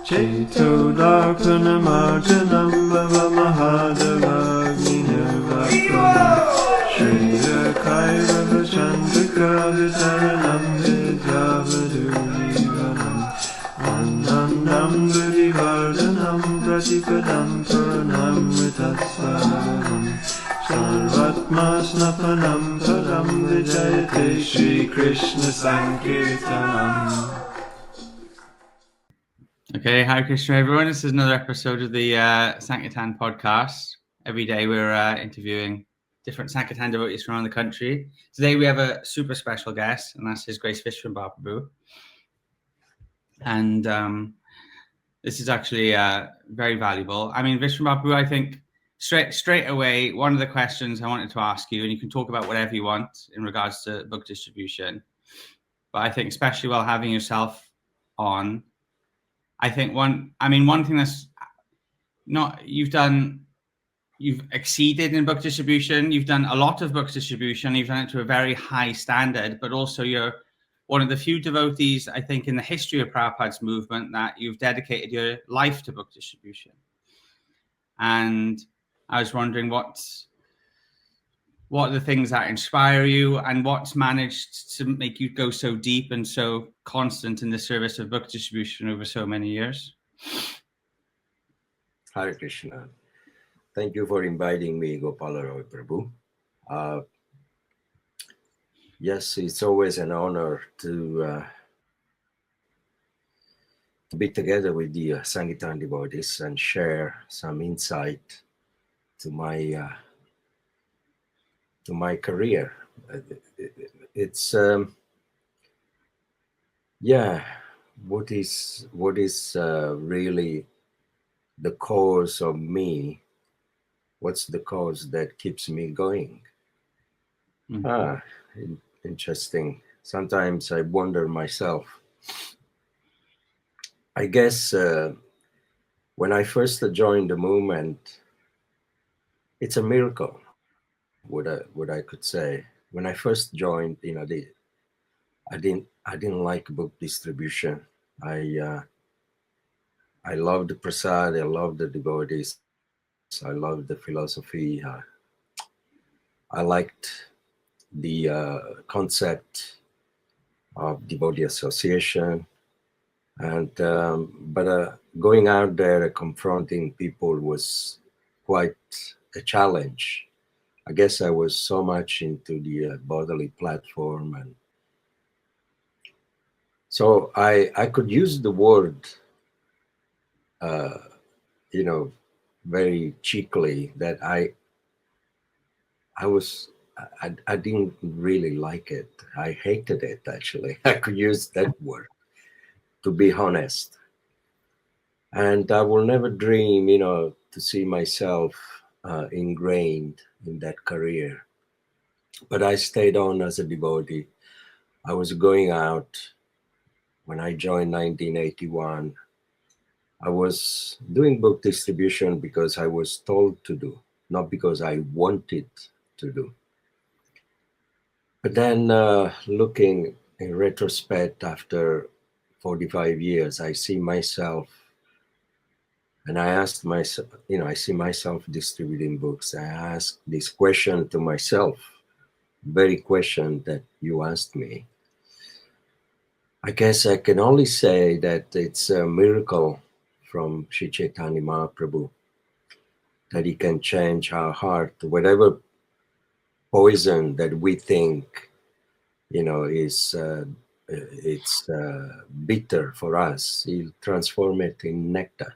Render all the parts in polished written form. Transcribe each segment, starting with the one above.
Cheto Darpanamarjanam Bhavamahadavagninirvatam Shriya Kairava Chandrika Vitaranam Vidyavadurivanam Anandam Gurivardhanam Pratipadam Puranam Vitasvaram Sarvatma Snapanam Padam Vijayate Shri Krishna Sankirtanam. Okay, Hare Krishna, everyone. This is another episode of the Sankirtan podcast. Every day we're interviewing different Sankirtan devotees from around the country. Today we have a super special guest, and that's His Grace Visvambhara Prabhu. And this is actually very valuable. I mean, Visvambhara Prabhu, I think straight away, one of the questions I wanted to ask you, and you can talk about whatever you want in regards to book distribution, but I think especially while having yourself on, I think one thing that's not, you've exceeded in book distribution. You've done a lot of book distribution. You've done it to a very high standard, but also you're one of the few devotees, I think, in the history of Prabhupada's movement that you've dedicated your life to book distribution. And I was wondering what are the things that inspire you, and what's managed to make you go so deep and so constant in the service of book distribution over so many years? Hare Krishna. Thank you for inviting me, Gopalaroy Prabhu. Yes, it's always an honor to be together with the Sankirtan devotees and share some insight to my career. It's what is really the cause of me? What's the cause that keeps me going? Mm-hmm. Interesting. Sometimes I wonder myself. I guess when I first joined the movement, it's a miracle. What I could say. When I first joined, I didn't like book distribution. I loved the prasad. I loved the devotees. I loved the philosophy. I liked the concept of devotee association, and but going out there and confronting people was quite a challenge. I guess I was so much into the bodily platform, and so I could use the word, very cheekily, that I didn't really like it. I hated it, actually. I could use that word, to be honest. And I will never dream, to see myself ingrained in that career. But I stayed on as a devotee. I was going out when I joined 1981. I was doing book distribution because I was told to do, not because I wanted to do. But then looking in retrospect after 45 years, I see myself, and I asked myself, I see myself distributing books. I asked this question to myself, very question that you asked me. I guess I can only say that it's a miracle from Sri Chaitanya Mahaprabhu that he can change our heart. Whatever poison that we think, is it's bitter for us, he'll transform it in nectar.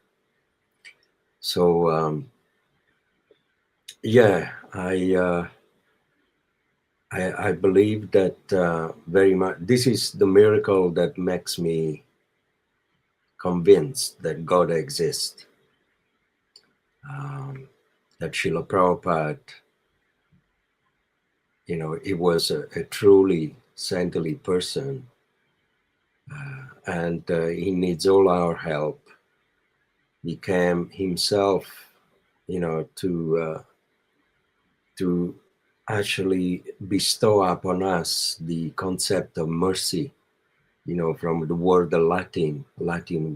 So I believe that very much. This is the miracle that makes me convinced that God exists. That Srila Prabhupada, he was a truly saintly person, and he needs all our help. He came himself, to actually bestow upon us the concept of mercy, from the word, the Latin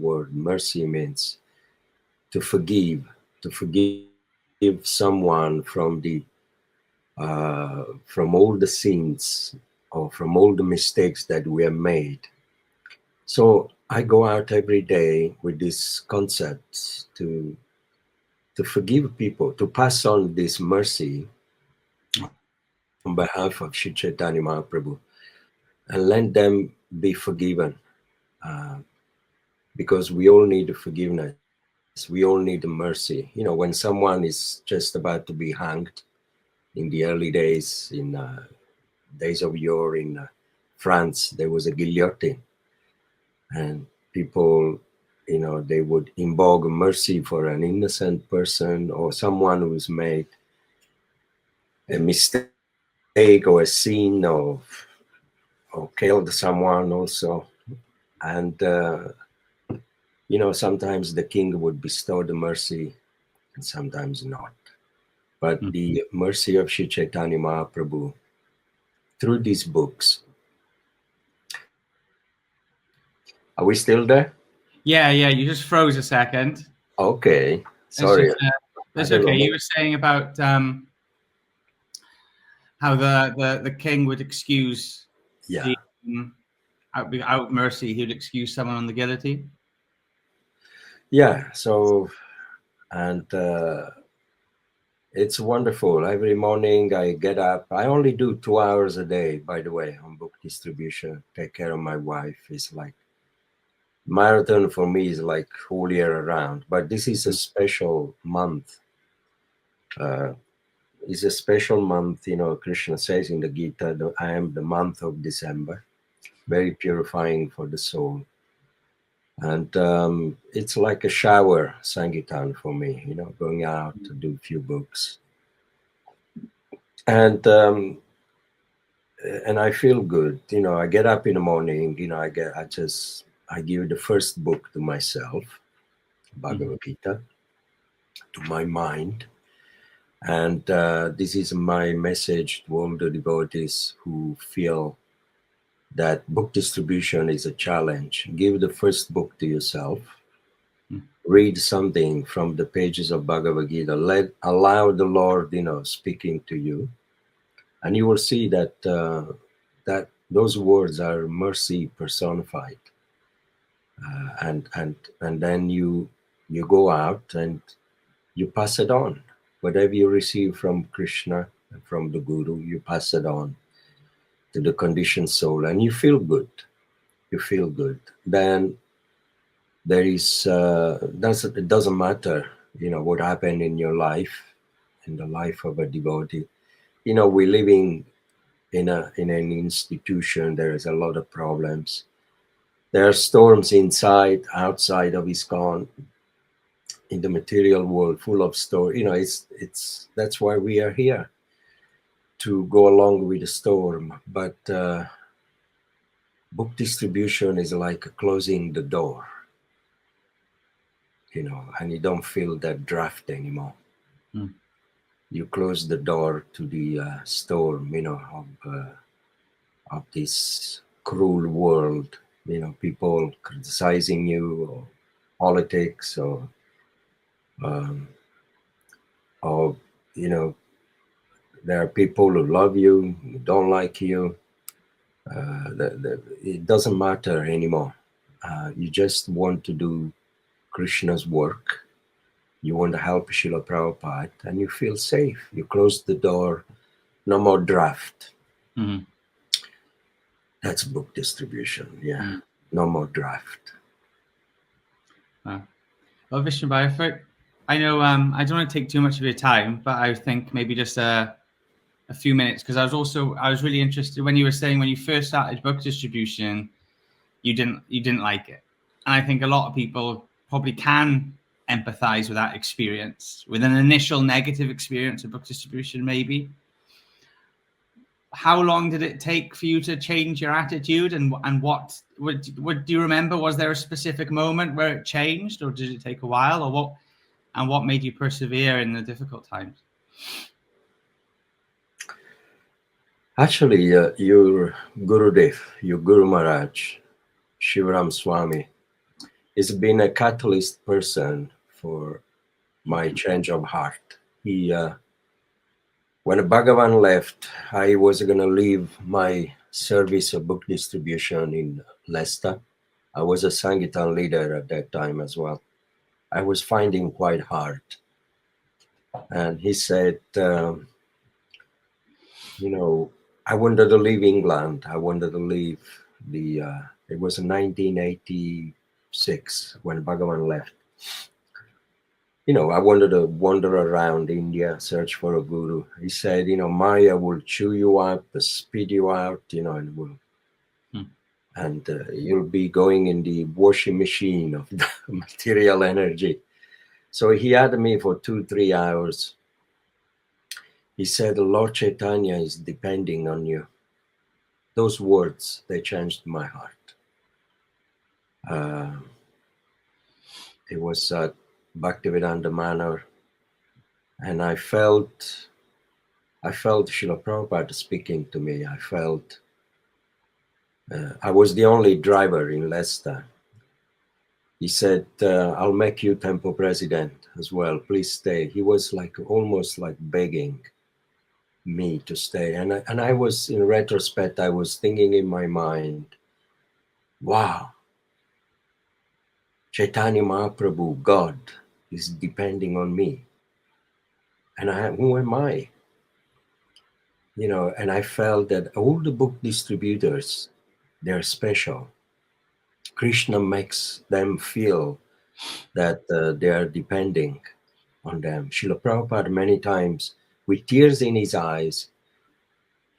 word, mercy means to forgive someone from all the sins or from all the mistakes that we have made. So I go out every day with these concepts to forgive people, to pass on this mercy on behalf of Sri Chaitanya Mahaprabhu, and let them be forgiven, uh, because we all need forgiveness. We all need mercy. When someone is just about to be hanged in the early days, in days of yore in France, there was a guillotine, and people, they would invoke mercy for an innocent person or someone who's made a mistake or a sin or killed someone also. And sometimes the king would bestow the mercy and sometimes not. But the mercy of Sri Chaitanya Mahaprabhu through these books. Are we still there? Yeah, you just froze a second. Okay, It's sorry. just, that's okay. You were saying about how the king would excuse Yeah. out mercy. He would excuse someone on the guillotine. Yeah. So, and it's wonderful. Every morning I get up. I only do 2 hours a day, by the way, on book distribution. Take care of my wife. It's like marathon for me is like whole year around. But this is a special month. It's a special month. Krishna says in the Gita, I am the month of December, very purifying for the soul. And it's like a shower Sangitan for me, going out to do a few books. And I feel good. I get up in the morning, I give the first book to myself, Bhagavad Gita, to my mind. And this is my message to all the devotees who feel that book distribution is a challenge. Give the first book to yourself. Read something from the pages of Bhagavad Gita. Allow the Lord, speaking to you, and you will see that that those words are mercy personified. And then you go out and you pass it on. Whatever you receive from Krishna and from the Guru, you pass it on to the conditioned soul, and you feel good. You feel good. Then there is it doesn't matter what happened in your life, in the life of a devotee. We're living in an institution. There is a lot of problems. There are storms inside, outside of ISKCON, in the material world, full of storm. It's that's why we are here, to go along with the storm. But book distribution is like closing the door, and you don't feel that draft anymore. You close the door to the storm, of this cruel world, people criticizing you, or politics, or there are people who love you, who don't like you. It doesn't matter anymore. You just want to do Krishna's work. You want to help Srila Prabhupada, and you feel safe. You close the door. No more draft. That's book distribution. Yeah. No more draft. Well, Visvambhara, I know I don't want to take too much of your time, but I think maybe just a few minutes, because I was really interested when you were saying when you first started book distribution, you didn't like it. And I think a lot of people probably can empathize with that experience, with an initial negative experience of book distribution, maybe. How long did it take for you to change your attitude, and what do you remember? Was there a specific moment where it changed, or did it take a while, or what made you persevere in the difficult times? Actually, your Gurudev, your Guru Maharaj, Shivaram Swami. He's been a catalyst person for my change of heart. He, when Bhagavan left, I was going to leave my service of book distribution in Leicester. I was a Sangitan leader at that time as well. I was finding quite hard. And he said, I wanted to leave England. I wanted to leave it was 1986 when Bhagavan left. I wanted to wander around India, search for a guru. He said, Maya will chew you out, spit you out, and you'll be going in the washing machine of the material energy. So he had me for 2-3 hours. He said, Lord Chaitanya is depending on you. Those words, they changed my heart. It was at Bhaktivedanta Manor, and I felt Srila Prabhupada speaking to me. I felt I was the only driver in Leicester. He said, I'll make you temple president as well. Please stay. He was almost like begging me to stay. And I was, in retrospect, I was thinking in my mind, wow, Chaitanya Mahaprabhu, God, is depending on me. And who am I? And I felt that all the book distributors, they're special. Krishna makes them feel that they are depending on them. Srila Prabhupada, many times, with tears in his eyes,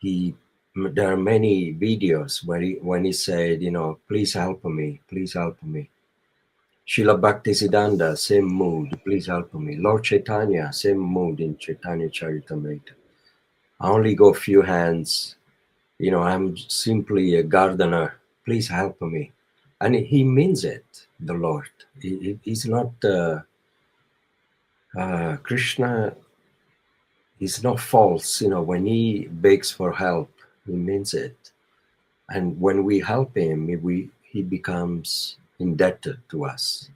there are many videos when he said, please help me, please help me. Srila Bhaktisiddhanta, same mood, please help me. Lord Chaitanya, same mood in Chaitanya Charitamrita. I only go few hands, I'm simply a gardener, please help me. And he means it, the Lord. He's not, Krishna is not false, when he begs for help, he means it. And when we help him, he becomes indebted to us.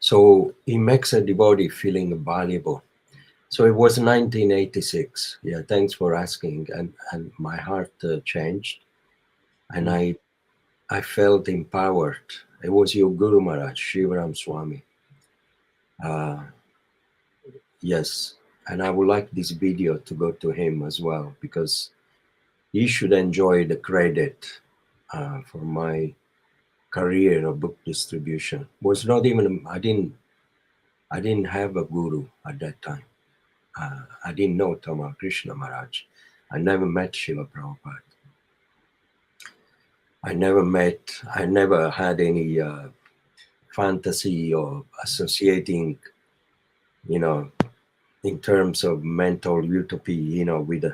So he makes a devotee feeling valuable. So it was 1986. Yeah, thanks for asking. And my heart changed. And I felt empowered. It was your Guru Maharaj, Shivaram Swami. Yes, and I would like this video to go to him as well, because he should enjoy the credit for my career of book distribution. Was not even I didn't have a guru at that time. I didn't know Tamal Krishna Maharaj. I never met Srila Prabhupada. I never had any fantasy of associating, in terms of mental utopia, with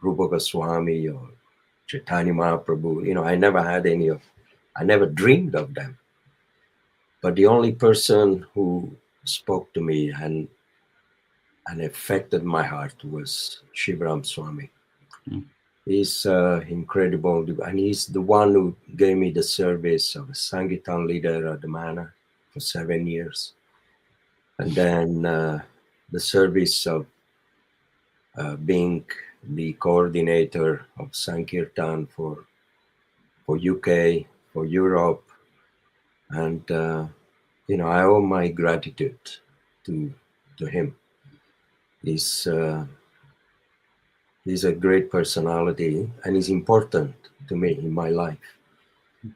Rupa Goswami or Chaitanya Mahaprabhu. I never dreamed of them. But the only person who spoke to me and affected my heart was Shivaram Swami. He's incredible, and he's the one who gave me the service of a Sangitan leader at the manor for 7 years. And then the service of being the coordinator of Sankirtan for UK, for Europe. And, I owe my gratitude to him. He's a great personality, and he's important to me in my life.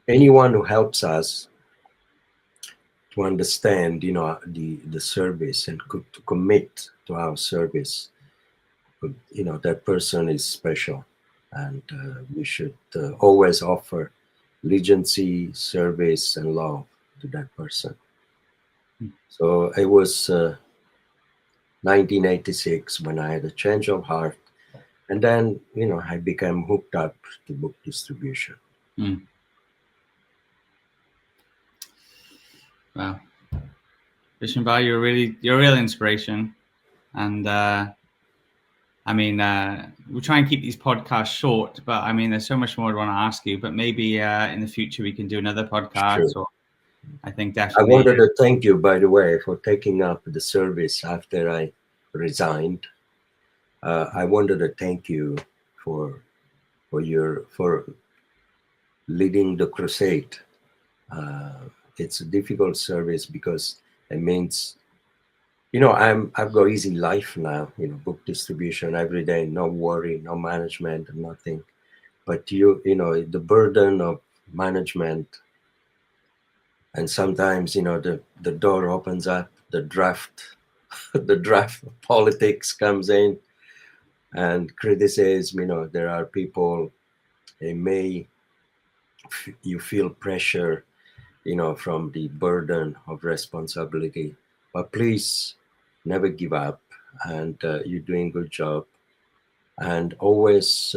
Anyone who helps us to understand, the service and to commit to our service, that person is special, and we should always offer allegiance, service, and love to that person. So it was 1986 when I had a change of heart, and then I became hooked up to book distribution. Wow, Visvambhara, you're a real inspiration, and I mean, we'll try and keep these podcasts short, but I mean, there's so much more I want to ask you. But maybe in the future we can do another podcast. Sure. Or I think I definitely. wanted to thank you, by the way, for taking up the service after I resigned. I wanted to thank you for leading the crusade. It's a difficult service because it means, I've got easy life now, book distribution every day, no worry, no management, nothing. But the burden of management, and sometimes, the door opens up, the draft politics comes in and criticism, there are people, you feel pressure, from the burden of responsibility. But please never give up, and you're doing a good job. And always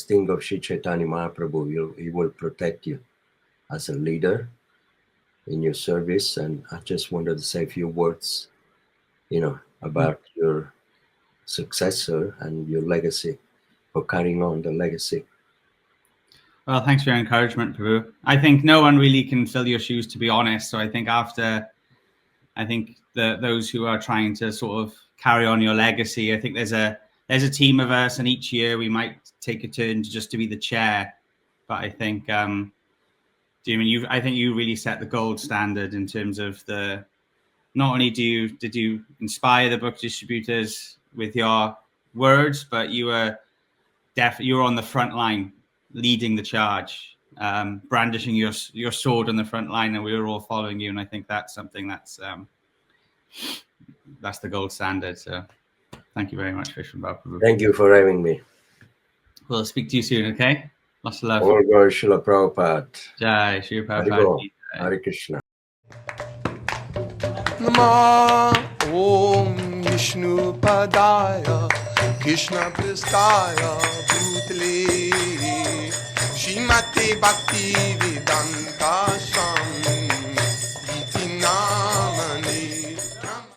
think of Sri Chaitanya Mahaprabhu. He will protect you as a leader in your service. And I just wanted to say a few words, about your successor and your legacy, for carrying on the legacy. Well, thanks for your encouragement, Prabhu. I think no one really can fill your shoes, to be honest. So I think those who are trying to sort of carry on your legacy, I think there's a team of us, and each year we might take a turn to be the chair. But I think, I think you really set the gold standard in terms of not only did you inspire the book distributors with your words, but you were on the front line, leading the charge, brandishing your sword on the front line, and we were all following you. And I think that's something that's the gold standard. So thank you very much, Visvambhara. Thank you for having me. We'll speak to you soon, okay? Lots of love. All glory, Srila Prabhupada. Jai, Shri Prabhupada. Hare Krishna. Namah Om Vishnu Padaya Krishna Pristaya Bhutale Shrimate Bhakti Vedanta